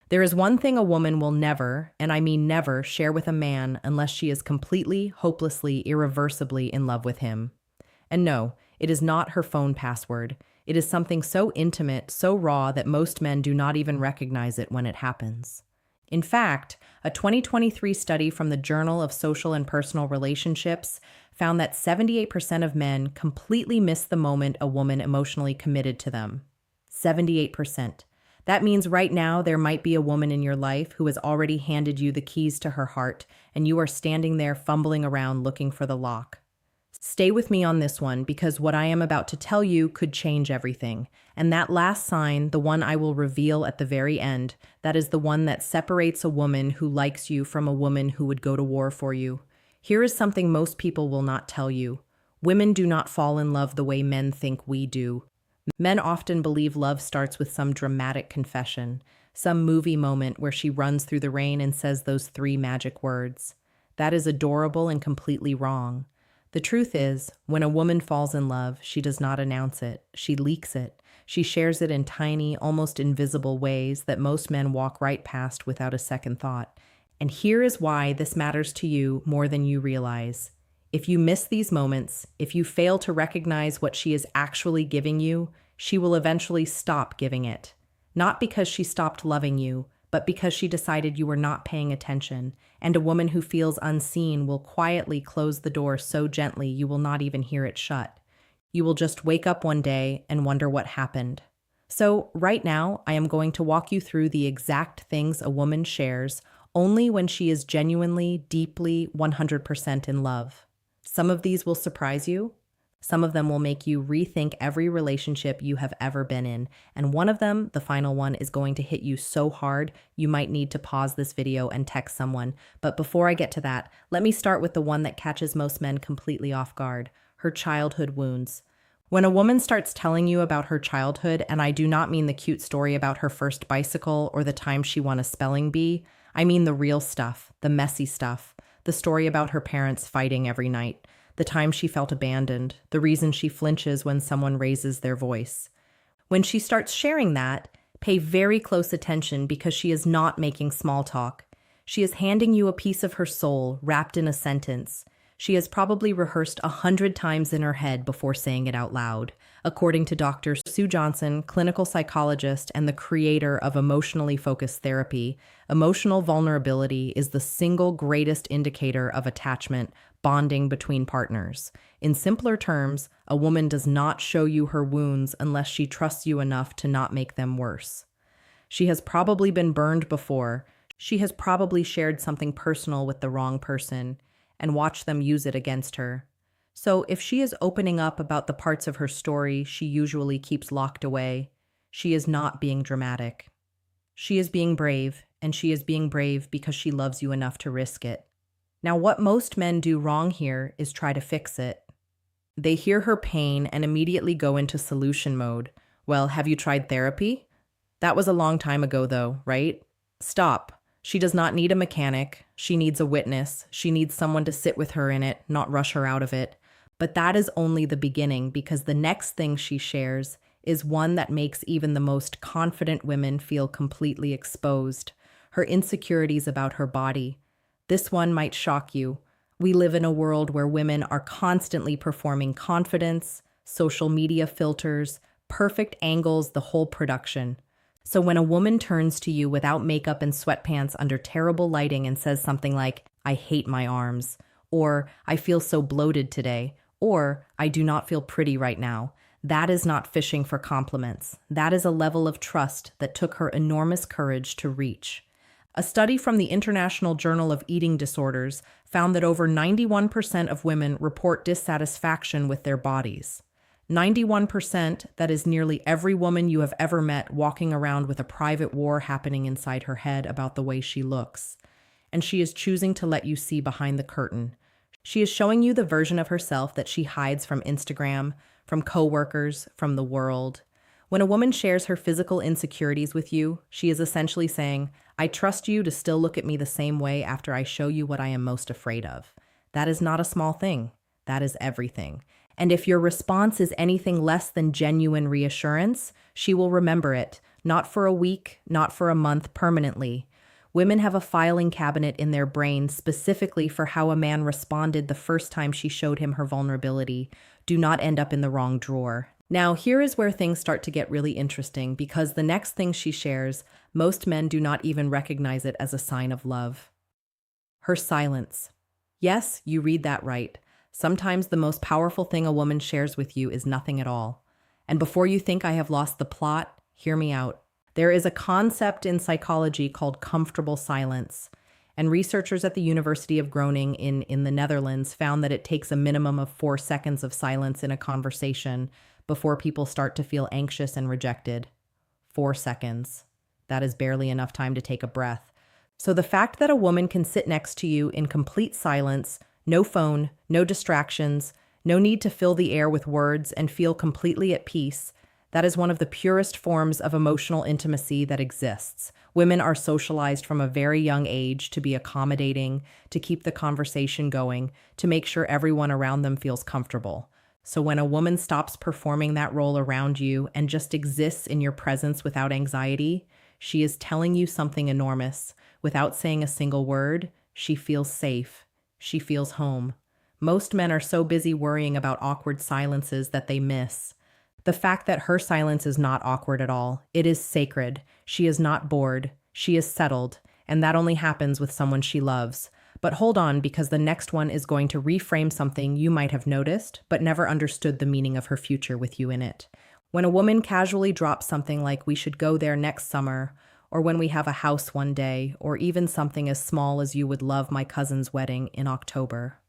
There is one thing a woman will never, and I mean never, share with a man unless she is completely, hopelessly, irreversibly in love with him. And no, it is not her phone password. It is something so intimate, so raw that most men do not even recognize it when it happens. In fact, a 2023 study from the Journal of Social and Personal Relationships found that 78% of men completely miss the moment a woman emotionally committed to them. 78%. That means right now there might be a woman in your life who has already handed you the keys to her heart, and you are standing there fumbling around looking for the lock. Stay with me on this one because what I am about to tell you could change everything. And that last sign, the one I will reveal at the very end, that is the one that separates a woman who likes you from a woman who would go to war for you. Here is something most people will not tell you. Women do not fall in love the way men think we do. Men often believe love starts with some dramatic confession, some movie moment where she runs through the rain and says those three magic words. That is adorable and completely wrong. The truth is, when a woman falls in love, she does not announce it. She leaks it. She shares it in tiny, almost invisible ways that most men walk right past without a second thought. And here is why this matters to you more than you realize. If you miss these moments, if you fail to recognize what she is actually giving you, she will eventually stop giving it. Not because she stopped loving you, but because she decided you were not paying attention, and a woman who feels unseen will quietly close the door so gently you will not even hear it shut. You will just wake up one day and wonder what happened. So, right now, I am going to walk you through the exact things a woman shares only when she is genuinely, deeply, 100% in love. Some of these will surprise you. Some of them will make you rethink every relationship you have ever been in. And one of them, the final one, is going to hit you so hard you might need to pause this video and text someone. But before I get to that, let me start with the one that catches most men completely off guard: her childhood wounds. When a woman starts telling you about her childhood, and I do not mean the cute story about her first bicycle or the time she won a spelling bee, I mean the real stuff, the messy stuff, the story about her parents fighting every night, the time she felt abandoned, the reason she flinches when someone raises their voice. When she starts sharing that, pay very close attention because she is not making small talk. She is handing you a piece of her soul wrapped in a sentence. She has probably rehearsed 100 times in her head before saying it out loud. According to Dr. Sue Johnson, clinical psychologist and the creator of emotionally focused therapy, emotional vulnerability is the single greatest indicator of attachment, bonding between partners. In simpler terms, a woman does not show you her wounds unless she trusts you enough to not make them worse. She has probably been burned before. She has probably shared something personal with the wrong person and watched them use it against her. So if she is opening up about the parts of her story she usually keeps locked away, she is not being dramatic. She is being brave, and she is being brave because she loves you enough to risk it. Now, what most men do wrong here is try to fix it. They hear her pain and immediately go into solution mode. Well, have you tried therapy? That was a long time ago, though, right? Stop. She does not need a mechanic. She needs a witness. She needs someone to sit with her in it, not rush her out of it. But that is only the beginning, because the next thing she shares is one that makes even the most confident women feel completely exposed: her insecurities about her body. This one might shock you. We live in a world where women are constantly performing confidence, social media filters, perfect angles, the whole production. So when a woman turns to you without makeup and sweatpants under terrible lighting and says something like, "I hate my arms," or "I feel so bloated today," or "I do not feel pretty right now," that is not fishing for compliments. That is a level of trust that took her enormous courage to reach. A study from the International Journal of Eating Disorders found that over 91% of women report dissatisfaction with their bodies. 91%, that is nearly every woman you have ever met walking around with a private war happening inside her head about the way she looks. And she is choosing to let you see behind the curtain. She is showing you the version of herself that she hides from Instagram, from coworkers, from the world. When a woman shares her physical insecurities with you, she is essentially saying, "I trust you to still look at me the same way after I show you what I am most afraid of." That is not a small thing. That is everything. And if your response is anything less than genuine reassurance, she will remember it, Not for a week, not for a month, permanently. Women have a filing cabinet in their brain specifically for how a man responded the first time she showed him her vulnerability. Do not end up in the wrong drawer. Now, here is where things start to get really interesting because the next thing she shares, most men do not even recognize it as a sign of love. Her silence. Yes, you read that right. Sometimes the most powerful thing a woman shares with you is nothing at all. And before you think I have lost the plot, hear me out. There is a concept in psychology called comfortable silence, and researchers at the University of Groningen in the Netherlands found that it takes a minimum of 4 seconds of silence in a conversation before people start to feel anxious and rejected. 4 seconds. That is barely enough time to take a breath. So the fact that a woman can sit next to you in complete silence, no phone, no distractions, no need to fill the air with words, and feel completely at peace, that is one of the purest forms of emotional intimacy that exists. Women are socialized from a very young age to be accommodating, to keep the conversation going, to make sure everyone around them feels comfortable. So when a woman stops performing that role around you and just exists in your presence without anxiety, she is telling you something enormous. Without saying a single word, she feels safe. She feels home. Most men are so busy worrying about awkward silences that they miss the fact that her silence is not awkward at all. It is sacred. She is not bored. She is settled, and that only happens with someone she loves. But hold on, because the next one is going to reframe something you might have noticed, but never understood the meaning of her future with you in it. When a woman casually drops something like "we should go there next summer," or "when we have a house one day," or even something as small as "you would love my cousin's wedding in October."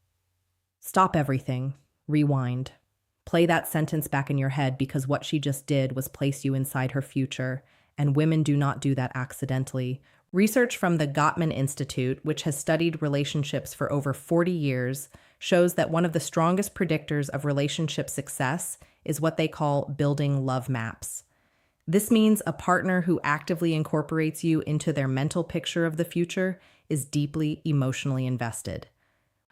Stop everything. Rewind. Play that sentence back in your head because what she just did was place you inside her future, and women do not do that accidentally. Research from the Gottman Institute, which has studied relationships for over 40 years, shows that one of the strongest predictors of relationship success is what they call building love maps. This means a partner who actively incorporates you into their mental picture of the future is deeply emotionally invested.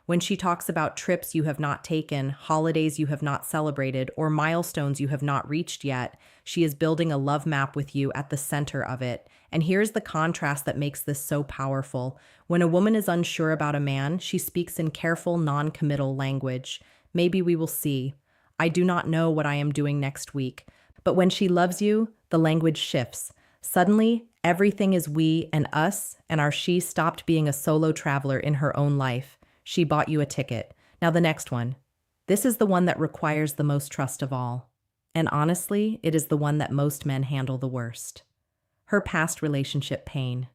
When she talks about trips you have not taken, holidays you have not celebrated, or milestones you have not reached yet, she is building a love map with you at the center of it. And here's the contrast that makes this so powerful. When a woman is unsure about a man, she speaks in careful, non-committal language. Maybe we will see. I do not know what I am doing next week. But when she loves you, the language shifts. Suddenly, everything is we and us, and our she stopped being a solo traveler in her own life. She bought you a ticket. Now the next one. This is the one that requires the most trust of all. And honestly, it is the one that most men handle the worst. Her past relationship pain.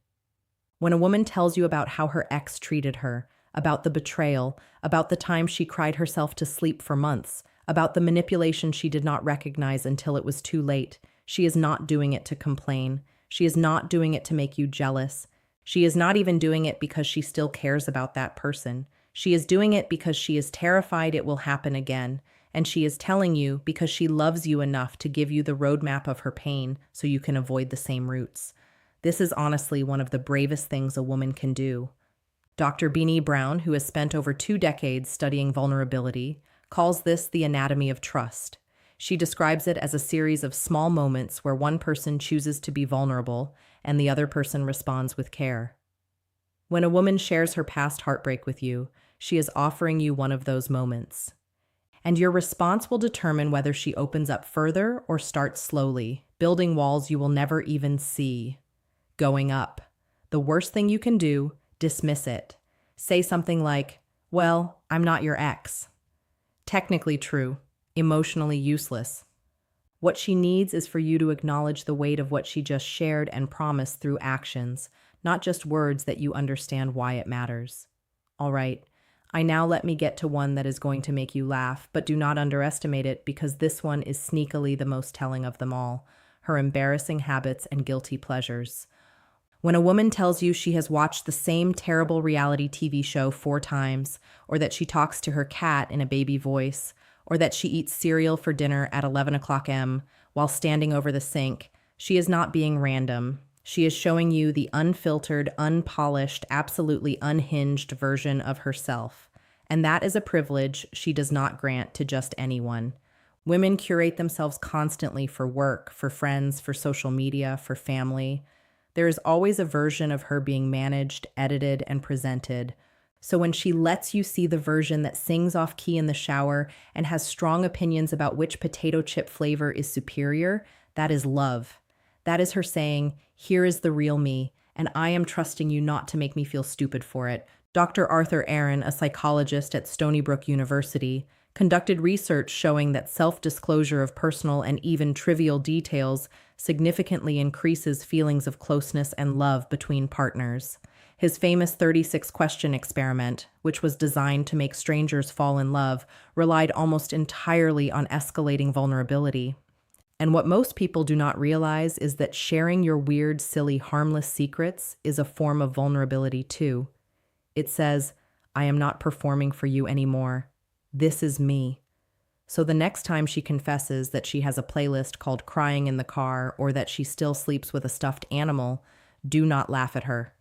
When a woman tells you about how her ex treated her, about the betrayal, about the time she cried herself to sleep for months, about the manipulation she did not recognize until it was too late, she is not doing it to complain. She is not doing it to make you jealous. She is not even doing it because she still cares about that person. She is doing it because she is terrified it will happen again, and she is telling you because she loves you enough to give you the roadmap of her pain so you can avoid the same routes. This is honestly one of the bravest things a woman can do. Dr. Brené Brown, who has spent over 2 decades studying vulnerability, calls this the anatomy of trust. She describes it as a series of small moments where one person chooses to be vulnerable and the other person responds with care. When a woman shares her past heartbreak with you, she is offering you one of those moments. And your response will determine whether she opens up further or starts slowly, building walls you will never even see. Going up. The worst thing you can do, dismiss it. Say something like, "Well, I'm not your ex." Technically true, emotionally useless. What she needs is for you to acknowledge the weight of what she just shared and promised through actions, not just words that you understand why it matters. All right, let me get to one that is going to make you laugh, but do not underestimate it because this one is sneakily the most telling of them all, her embarrassing habits and guilty pleasures. When a woman tells you she has watched the same terrible reality TV show 4 times, or that she talks to her cat in a baby voice, or that she eats cereal for dinner at 11 o'clock m while standing over the sink, she is not being random. She is showing you the unfiltered, unpolished, absolutely unhinged version of herself. And that is a privilege she does not grant to just anyone. Women curate themselves constantly for work, for friends, for social media, for family. There is always a version of her being managed, edited, and presented. So when she lets you see the version that sings off key in the shower and has strong opinions about which potato chip flavor is superior, that is love. That is her saying, here is the real me, and I am trusting you not to make me feel stupid for it. Dr. Arthur Aaron, a psychologist at Stony Brook University, conducted research showing that self-disclosure of personal and even trivial details significantly increases feelings of closeness and love between partners. His famous 36-question experiment, which was designed to make strangers fall in love, relied almost entirely on escalating vulnerability. And what most people do not realize is that sharing your weird, silly, harmless secrets is a form of vulnerability too. It says, I am not performing for you anymore. This is me. So the next time she confesses that she has a playlist called Crying in the Car or that she still sleeps with a stuffed animal, do not laugh at her.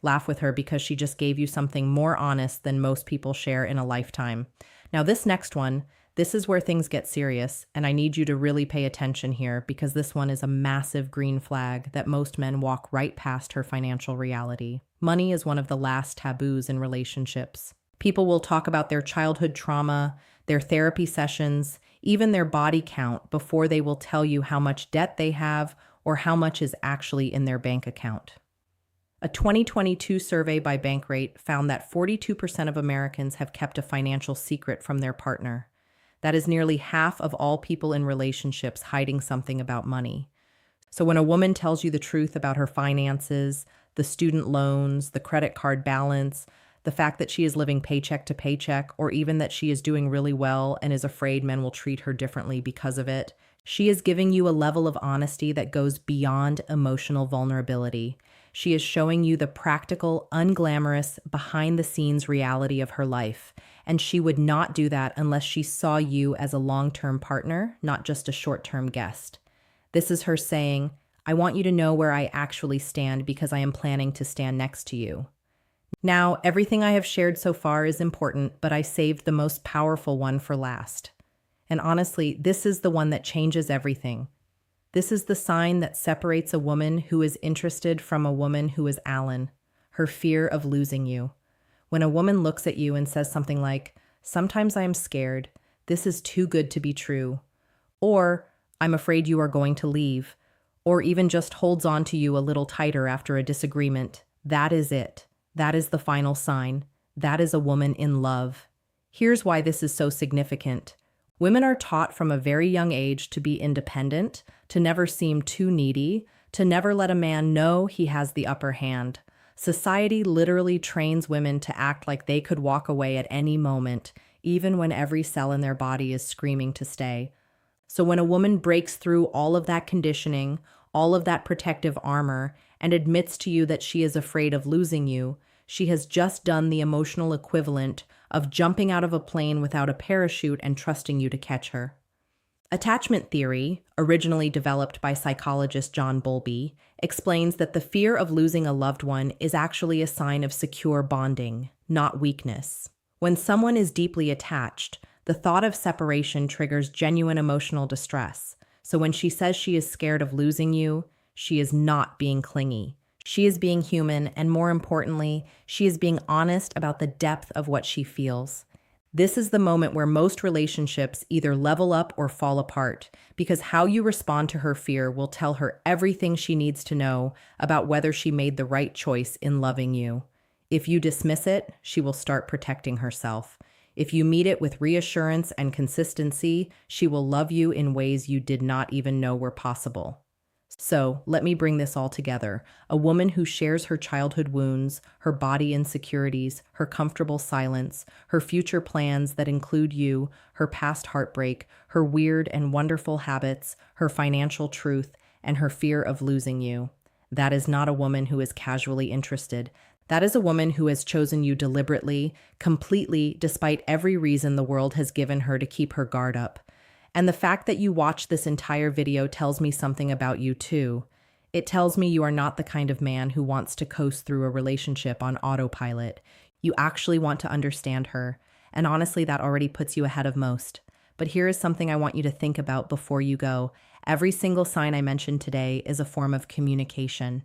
Laugh with her because she just gave you something more honest than most people share in a lifetime. Now, this next one, this is where things get serious, and I need you to really pay attention here because this one is a massive green flag that most men walk right past her financial reality. Money is one of the last taboos in relationships. People will talk about their childhood trauma, their therapy sessions, even their body count before they will tell you how much debt they have or how much is actually in their bank account. A 2022 survey by Bankrate found that 42% of Americans have kept a financial secret from their partner. That is nearly half of all people in relationships hiding something about money. So when a woman tells you the truth about her finances, the student loans, the credit card balance, the fact that she is living paycheck to paycheck, or even that she is doing really well and is afraid men will treat her differently because of it, she is giving you a level of honesty that goes beyond emotional vulnerability. She is showing you the practical, unglamorous, behind-the-scenes reality of her life, and she would not do that unless she saw you as a long-term partner, not just a short-term guest. This is her saying, I want you to know where I actually stand because I am planning to stand next to you. Now, everything I have shared so far is important, but I saved the most powerful one for last. And honestly, this is the one that changes everything. This is the sign that separates a woman who is interested from a woman who is Alan, her fear of losing you. When a woman looks at you and says something like, sometimes I am scared, this is too good to be true, or I'm afraid you are going to leave, or even just holds on to you a little tighter after a disagreement, that is it. That is the final sign. That is a woman in love. Here's why this is so significant. Women are taught from a very young age to be independent, to never seem too needy, to never let a man know he has the upper hand. Society literally trains women to act like they could walk away at any moment, even when every cell in their body is screaming to stay. So when a woman breaks through all of that conditioning, all of that protective armor, and admits to you that she is afraid of losing you, she has just done the emotional equivalent of jumping out of a plane without a parachute and trusting you to catch her. Attachment theory, originally developed by psychologist John Bowlby, explains that the fear of losing a loved one is actually a sign of secure bonding, not weakness. When someone is deeply attached, the thought of separation triggers genuine emotional distress. So when she says she is scared of losing you, she is not being clingy. She is being human, and more importantly, she is being honest about the depth of what she feels. This is the moment where most relationships either level up or fall apart, because how you respond to her fear will tell her everything she needs to know about whether she made the right choice in loving you. If you dismiss it, she will start protecting herself. If you meet it with reassurance and consistency, she will love you in ways you did not even know were possible. So, let me bring this all together. A woman who shares her childhood wounds, her body insecurities, her comfortable silence, her future plans that include you, her past heartbreak, her weird and wonderful habits, her financial truth, and her fear of losing you. That is not a woman who is casually interested. That is a woman who has chosen you deliberately, completely, despite every reason the world has given her to keep her guard up. And the fact that you watched this entire video tells me something about you too. It tells me you are not the kind of man who wants to coast through a relationship on autopilot. You actually want to understand her. And honestly, that already puts you ahead of most. But here is something I want you to think about before you go. Every single sign I mentioned today is a form of communication.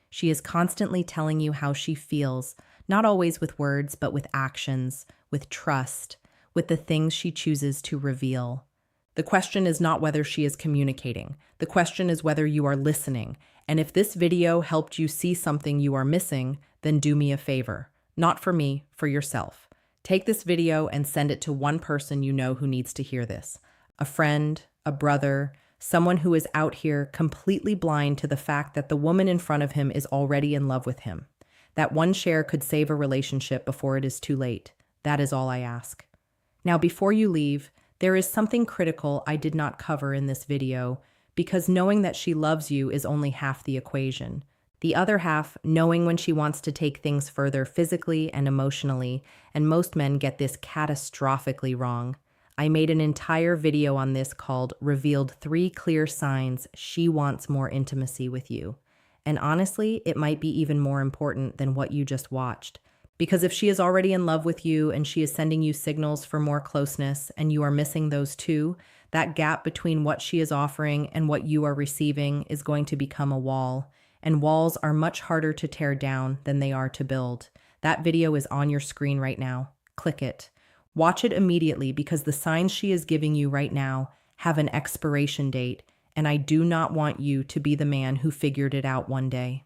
She is constantly telling you how she feels, not always with words, but with actions, with trust, with the things she chooses to reveal. The question is not whether she is communicating. The question is whether you are listening. And if this video helped you see something you are missing, then do me a favor. Not for me, for yourself. Take this video and send it to one person you know who needs to hear this. A friend, a brother, someone who is out here completely blind to the fact that the woman in front of him is already in love with him. That one share could save a relationship before it is too late. That is all I ask. Now, before you leave, there is something critical I did not cover in this video, because knowing that she loves you is only half the equation. The other half, knowing when she wants to take things further physically and emotionally, and most men get this catastrophically wrong. I made an entire video on this called Revealed 3 Clear Signs She Wants More Intimacy with You. And honestly, it might be even more important than what you just watched. Because if she is already in love with you and she is sending you signals for more closeness and you are missing those too, that gap between what she is offering and what you are receiving is going to become a wall. And walls are much harder to tear down than they are to build. That video is on your screen right now. Click it. Watch it immediately because the signs she is giving you right now have an expiration date, and I do not want you to be the man who figured it out one day.